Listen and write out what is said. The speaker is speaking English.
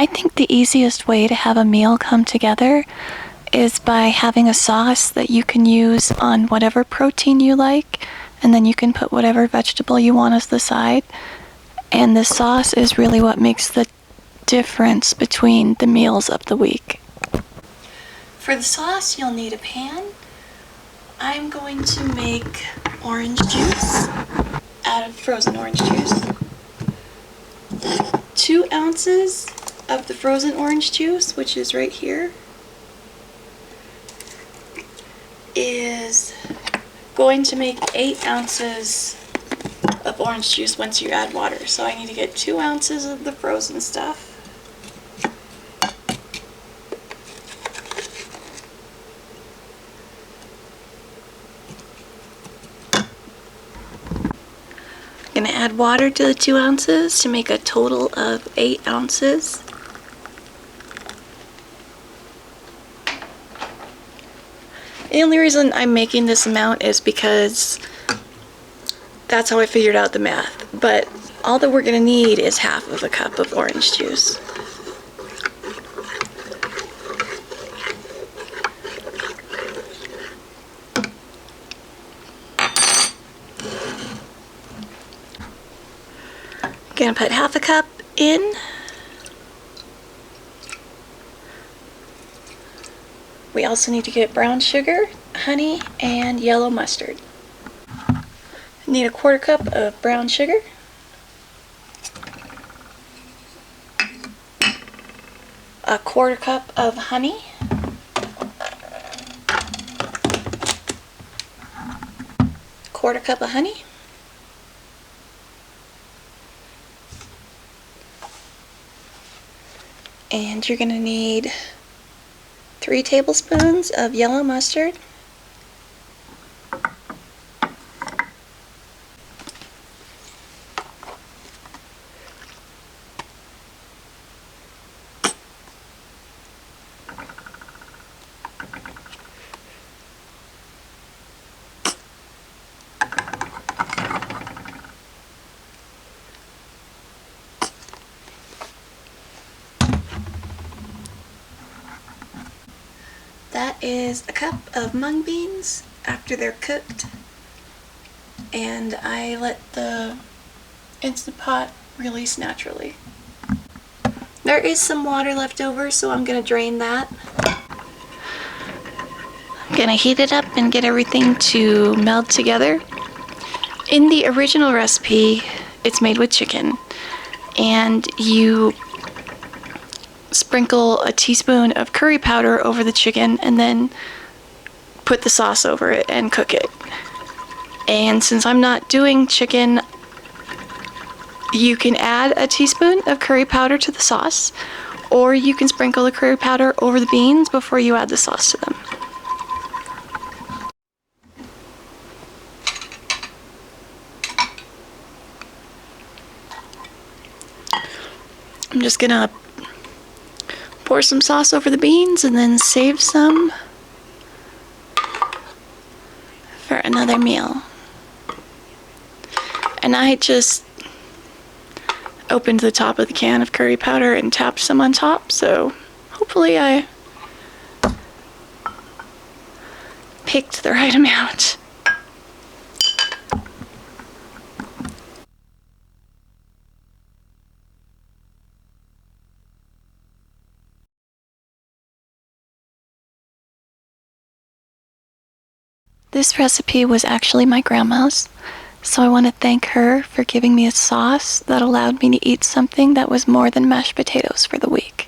I think the easiest way to have a meal come together is by having a sauce that you can use on whatever protein you like, and then you can put whatever vegetable you want as the side. And the sauce is really what makes the difference between the meals of the week. For the sauce, you'll need a pan. I'm going to make orange juice out of frozen orange juice. 2 ounces of the frozen orange juice, which is right here, is going to make 8 ounces of orange juice once you add water. So I need to get 2 ounces of the frozen stuff. I'm going to add water to the 2 ounces to make a total of 8 ounces. The only reason I'm making this amount is because that's how I figured out the math. But all that we're going to need is half of a cup of orange juice. Gonna put half a cup in. We also need to get brown sugar, honey, and yellow mustard. Need a 1/4 cup of brown sugar. A 1/4 cup of honey. Quarter cup of honey. And you're going to need 3 tablespoons of yellow mustard. That is a cup of mung beans after they're cooked, and I let the Instant Pot release naturally. There is some water left over, so I'm going to drain that. I'm going to heat it up and get everything to meld together. In the original recipe, it's made with chicken, and you sprinkle a teaspoon of curry powder over the chicken and then put the sauce over it and cook it. And since I'm not doing chicken, you can add a teaspoon of curry powder to the sauce, or you can sprinkle the curry powder over the beans before you add the sauce to them. I'm just gonna pour some sauce over the beans and then save some for another meal. And I just opened the top of the can of curry powder and tapped some on top, so hopefully I picked the right amount. This recipe was actually my grandma's, so I want to thank her for giving me a sauce that allowed me to eat something that was more than mashed potatoes for the week.